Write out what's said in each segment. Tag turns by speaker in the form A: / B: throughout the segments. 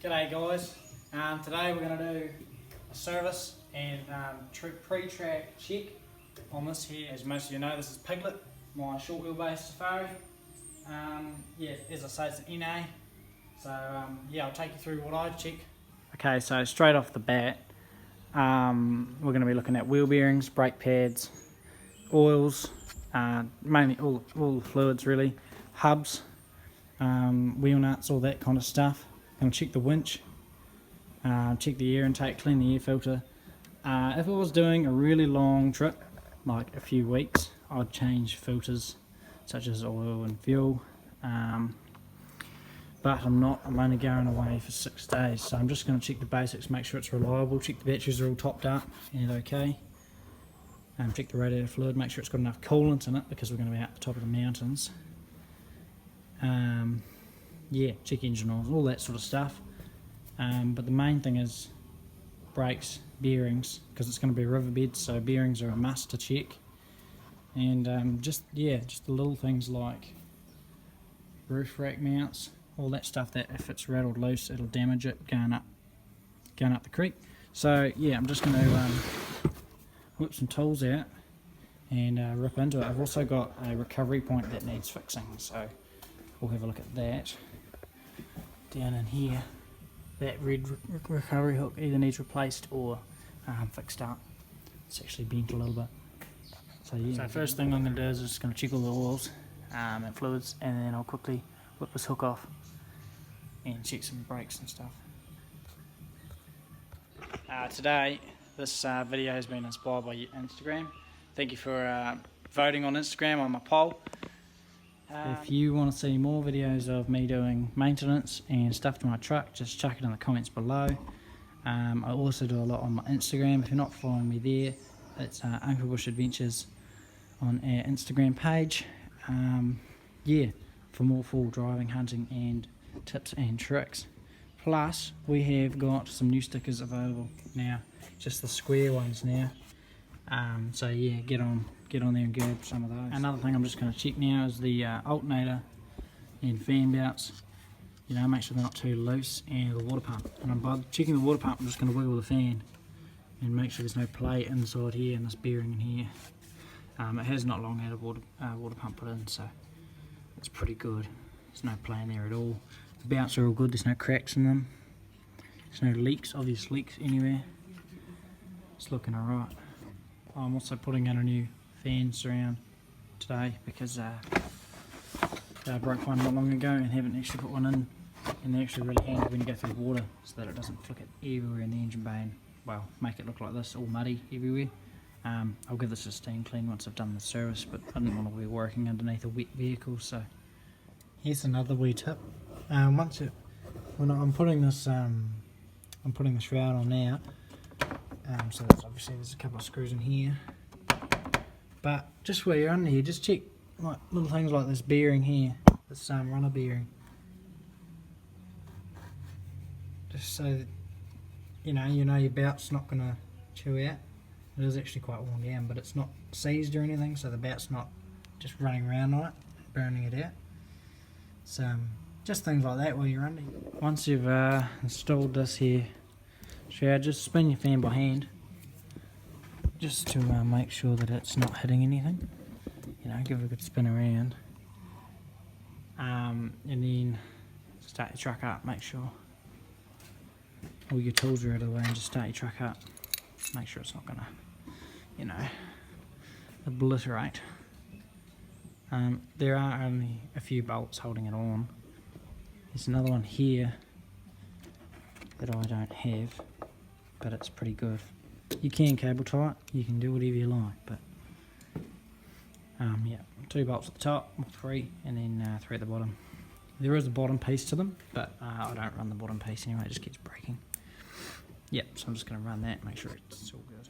A: G'day guys, today we're going to do a service and pre-track check on this here. As most of you know, this is Piglet, my short wheelbase Safari. Yeah, as I say, it's an NA, so yeah, I'll take you through what I check. Okay, so straight off the bat, we're going to be looking at wheel bearings, brake pads, oils, mainly all the fluids really, hubs, wheel nuts, all that kind of stuff. Going to check the winch, check the air intake, clean the air filter. If I was doing a really long trip, like a few weeks, I'd change filters such as oil and fuel. But I'm not, I'm only going away for 6 days, so I'm just going to check the basics, make sure it's reliable, check the batteries are all topped up and okay. Check the radiator fluid, make sure it's got enough coolant in it because we're going to be out the top of the mountains. Yeah, check engine oils, all that sort of stuff. But the main thing is brakes, bearings, because it's going to be a riverbed, so bearings are a must to check. And just the little things like roof rack mounts, all that stuff that if it's rattled loose, it'll damage it going up the creek. So yeah, I'm just going to whip some tools out and rip into it. I've also got a recovery point that needs fixing, so we'll have a look at that. Down in here, that red recovery hook either needs replaced or fixed up. It's actually bent a little bit. So yeah. So first thing I'm going to do is just going to check all the oils and fluids, and then I'll quickly whip this hook off and check some brakes and stuff. Today, this video has been inspired by Instagram. Thank you for voting on Instagram on my poll. If you want to see more videos of me doing maintenance and stuff to my truck, just chuck it in the comments below. I also do a lot on my Instagram. If you're not following me there, it's Uncle Bush Adventures on our Instagram page. Yeah, for more full driving, hunting and tips and tricks. Plus, we have got some new stickers available now, just the square ones now. So yeah, get on there and grab some of those. Another thing I'm just going to check now is the alternator and fan belts. You know, make sure they're not too loose, and the water pump. And by checking the water pump, I'm just going to wiggle the fan and make sure there's no play inside here and this bearing in here. It has not long had a water pump put in, so it's pretty good. There's no play in there at all. The belts are all good. There's no cracks in them. There's no leaks, obvious leaks anywhere. It's looking alright. I'm also putting in a new fan surround today because I broke one not long ago and haven't actually put one in, and they're actually really handy when you go through water so that it doesn't flick it everywhere in the engine bay and, well, make it look like this, all muddy everywhere. I'll give this a steam clean once I've done the service, but I didn't want to be working underneath a wet vehicle. So here's another wee tip. When I'm putting this shroud on now. So obviously there's a couple of screws in here, but just where you're under here, just check like little things like this bearing here, this runner bearing, just so that you know your belt's not going to chew out. It is actually quite worn down, but it's not seized or anything, so the belt's not just running around on it, burning it out. So just things like that while you're under. Once you've installed this here shroud, just spin your fan by hand just to make sure that it's not hitting anything. You know, give it a good spin around, and then start your truck up. Make sure all your tools are out of the way and just start your truck up. Make sure it's not gonna, you know, obliterate. There are only a few bolts holding it on. There's another one here that I don't have, but it's pretty good. You can cable tie it, you can do whatever you like, but yeah, 2 bolts at the top, or 3, and then 3 at the bottom. There is a bottom piece to them, but I don't run the bottom piece anyway, it just keeps breaking. Yep, so I'm just going to run that, make sure it's all good.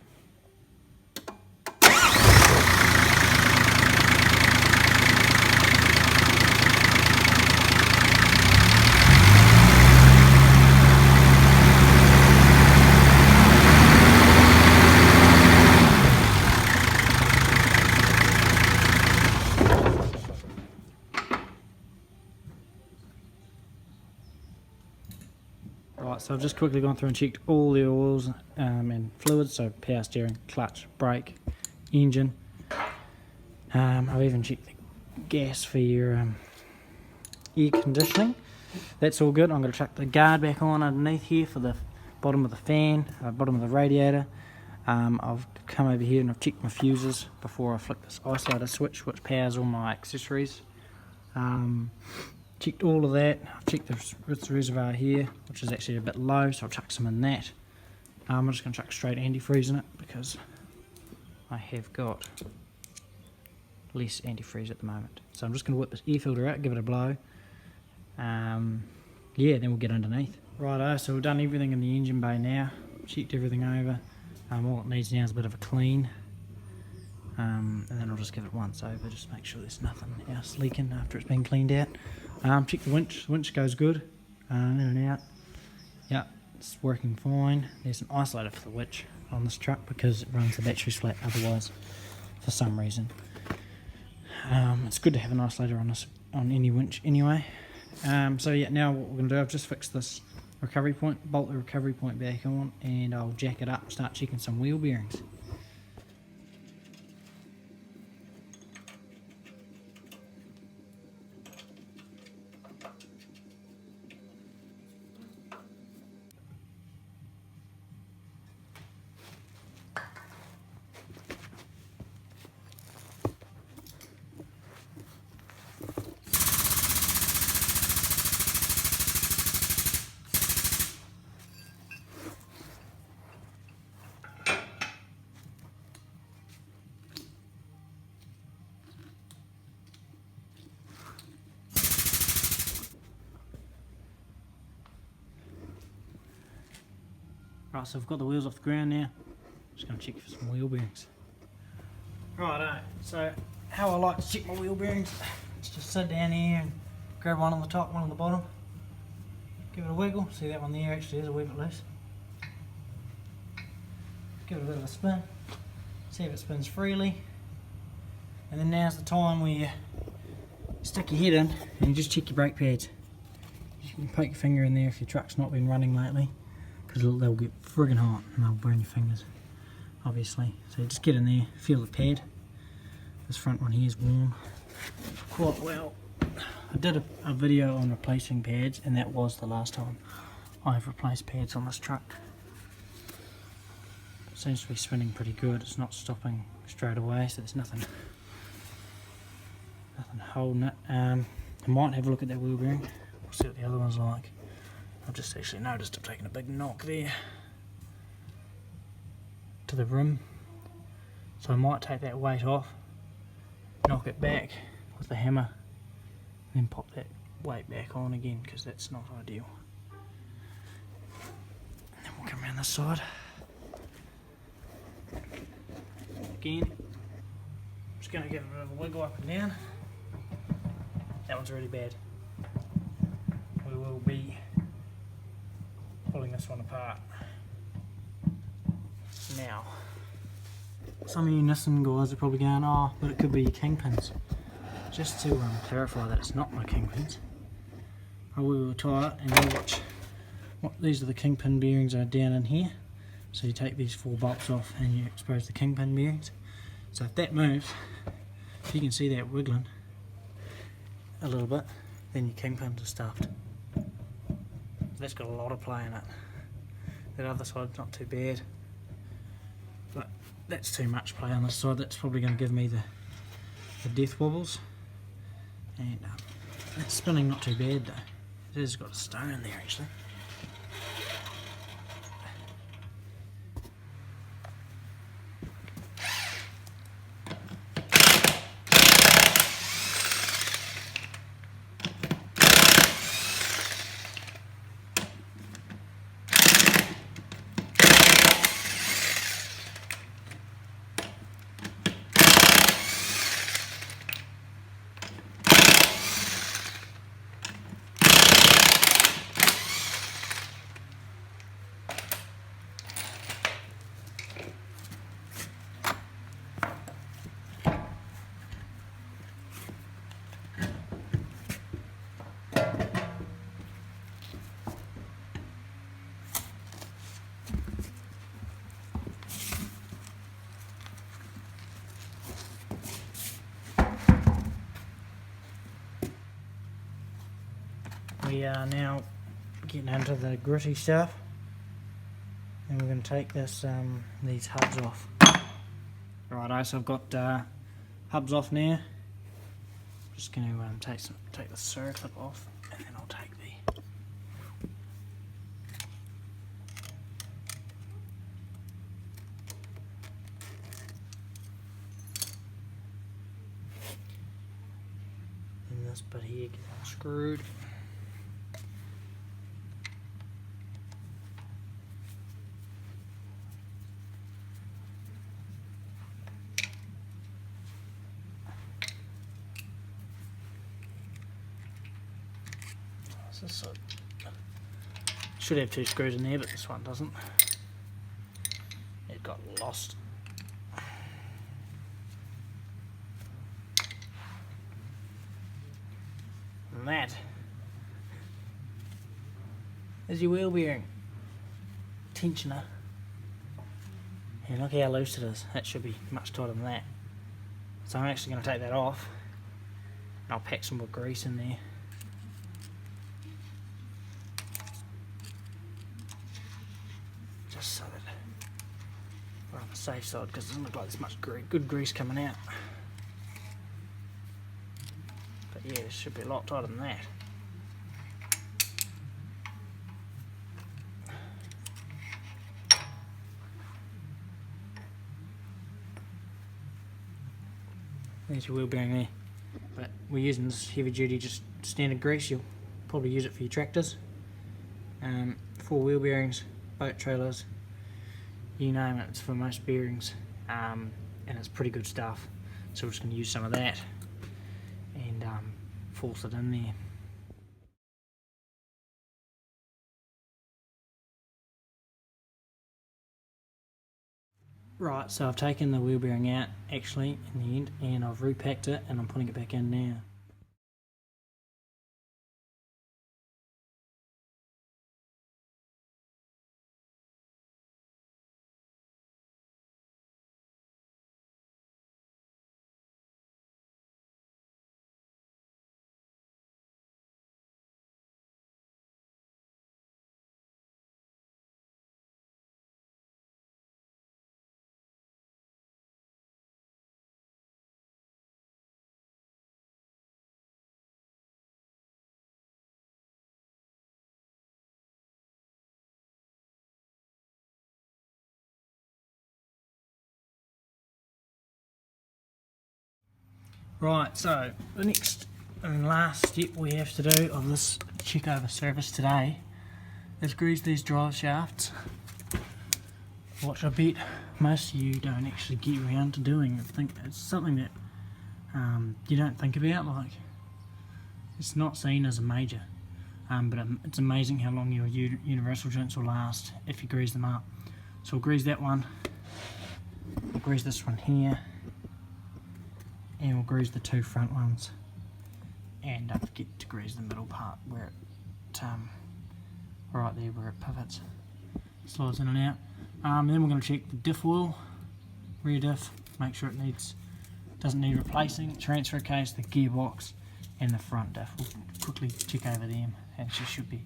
A: Right, so I've just quickly gone through and checked all the oils and fluids, so power steering, clutch, brake, engine. I've even checked the gas for your air conditioning. That's all good. I'm going to chuck the guard back on underneath here for the bottom of the fan, bottom of the radiator. I've come over here and I've checked my fuses before I flick this isolator switch, which powers all my accessories. Checked all of that. I've checked the reservoir here, which is actually a bit low, so I'll chuck some in that. I'm just going to chuck straight antifreeze in it because I have got less antifreeze at the moment. So I'm just going to whip this air filter out, give it a blow. Yeah, then we'll get underneath. Righto, so we've done everything in the engine bay now. Checked everything over. All it needs now is a bit of a clean. And then I'll just give it once over, just make sure there's nothing else leaking after it's been cleaned out. Check the winch. The winch goes good. In and out. Yeah, it's working fine. There's an isolator for the winch on this truck because it runs the batteries flat otherwise for some reason. It's good to have an isolator on any winch anyway. So yeah, now what we're going to do, I've just fixed this recovery point, bolt the recovery point back on, and I'll jack it up and start checking some wheel bearings. Right, so I've got the wheels off the ground now. Just going to check for some wheel bearings. Righto, so how I like to check my wheel bearings is just sit down here and grab one on the top, one on the bottom. Give it a wiggle. See, that one there actually is a wee bit loose. Give it a bit of a spin. See if it spins freely. And then now's the time where you stick your head in and you just check your brake pads. You can poke your finger in there if your truck's not been running lately, because they'll get friggin' hot and they'll burn your fingers, obviously. So you just get in there, feel the pad. This front one here is warm quite well. I did a video on replacing pads, and that was the last time I've replaced pads on this truck. It seems to be spinning pretty good. It's not stopping straight away, so there's nothing holding it. I might have a look at that wheel bearing. We'll see what the other one's like. I've just actually noticed I've taken a big knock there to the rim, so I might take that weight off, knock it back with the hammer, then pop that weight back on again, because that's not ideal. And then we'll come around this side again. Just going to give it a bit of a wiggle up and down. That one's really bad. We will be pulling this one apart now. Some of you Nissan guys are probably going, oh, but it could be your Kingpins. Just to clarify that it's not my Kingpins. I will tie it and you'll watch. These are the Kingpin bearings are down in here. So you take these 4 bolts off and you expose the Kingpin bearings. So if that moves, if you can see that wiggling a little bit, then your Kingpins are stuffed. That's got a lot of play in it. That other side's not too bad, but that's too much play on this side. That's probably going to give me the death wobbles. And it's spinning not too bad though. It has got a stone in there actually. we are now getting into the gritty stuff, and we're going to take this these hubs off. Righto, so I've got hubs off now. I'm just going to take the circlip off, and then I'll take the this bit here, get that screwed. This should have 2 screws in there, but this one doesn't. It got lost. And that is your wheel bearing tensioner. And look how loose it is. That should be much tighter than that. So I'm actually going to take that off, and I'll pack some more grease in there. Just so that we're on the safe side, because it doesn't look like there's much good grease coming out. But yeah, this should be a lot tighter than that. There's your wheel bearing there. But we're using this heavy duty, just standard grease. You'll probably use it for your tractors. 4 wheel bearings, boat trailers, you name it, it's for most bearings. And it's pretty good stuff. So we're just going to use some of that and force it in there. Right, so I've taken the wheel bearing out actually in the end, and I've repacked it, and I'm putting it back in now. Right, so the next and last step we have to do of this check over service today is grease these drive shafts, which I bet most of you don't actually get around to doing. I think it's something that you don't think about, like it's not seen as a major, but it's amazing how long your universal joints will last if you grease them up. So we'll grease that one, we'll grease this one here, and we'll grease the 2 front ones, and don't forget to grease the middle part where it, right there where it pivots, slides in and out. Then we're going to check the diff wheel, rear diff, make sure it doesn't need replacing, transfer case, the gearbox, and the front diff. We'll quickly check over them, and she should be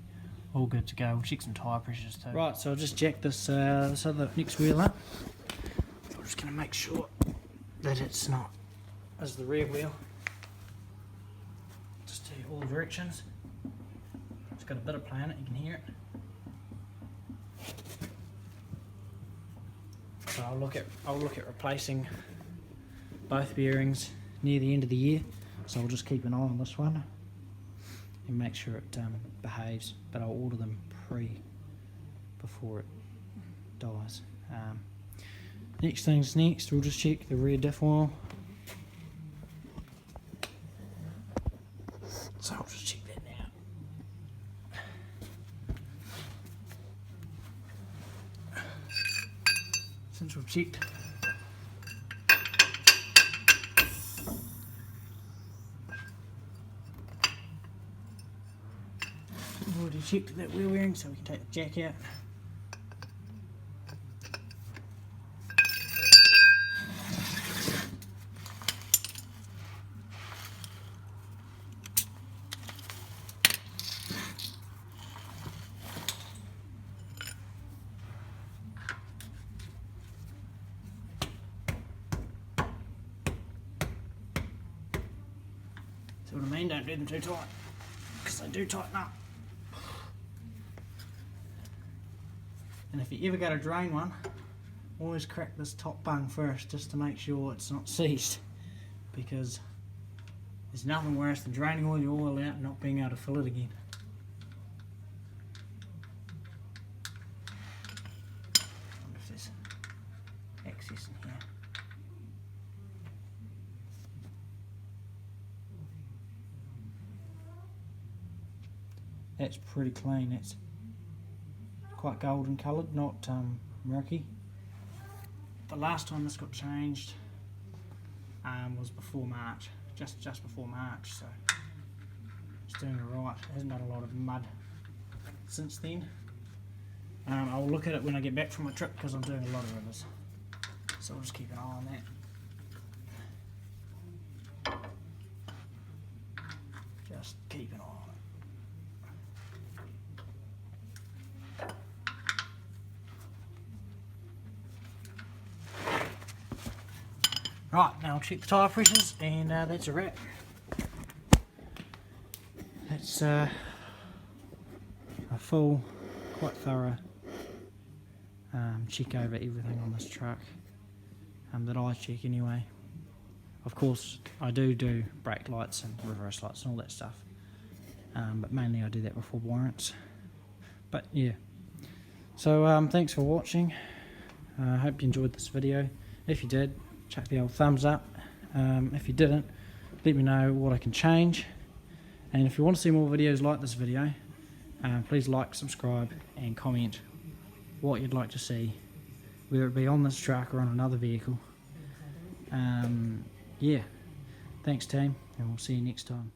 A: all good to go. We'll check some tyre pressures too. Right, so I'll just jack this other next wheel up. I'm just going to make sure that it's not as the rear wheel. Just to all directions. It's got a bit of play on it, you can hear it. So I'll look at replacing both bearings near the end of the year. So I'll just keep an eye on this one and make sure it behaves. But I'll order them before it dies. Next thing's next. We'll just check the rear diff oil. So I'll just check that now. Since we've checked we've already checked that wheel bearing, so we can take the jack out. See what I mean? Don't do them too tight, because they do tighten up. And if you ever go to drain one, always crack this top bung first, just to make sure it's not seized, because there's nothing worse than draining all your oil out and not being able to fill it again. I wonder if there's excess in here. That's pretty clean. It's quite golden coloured, not murky. The last time this got changed was before March, just before March, so it's doing alright. It hasn't done a lot of mud since then. I'll look at it when I get back from my trip, because I'm doing a lot of rivers, so I'll just keep an eye on that. Just keep an eye on it. Right, now I'll check the tyre pressures, and that's a wrap. That's a full, quite thorough check over everything on this truck, that I check anyway. Of course, I do brake lights and reverse lights and all that stuff, but mainly I do that before warrants. But yeah, so thanks for watching. I hope you enjoyed this video. If you did, chuck the old thumbs up. If you didn't, let me know what I can change. And if you want to see more videos like this video, please like, subscribe and comment what you'd like to see, whether it be on this truck or on another vehicle. Yeah, thanks team, and we'll see you next time.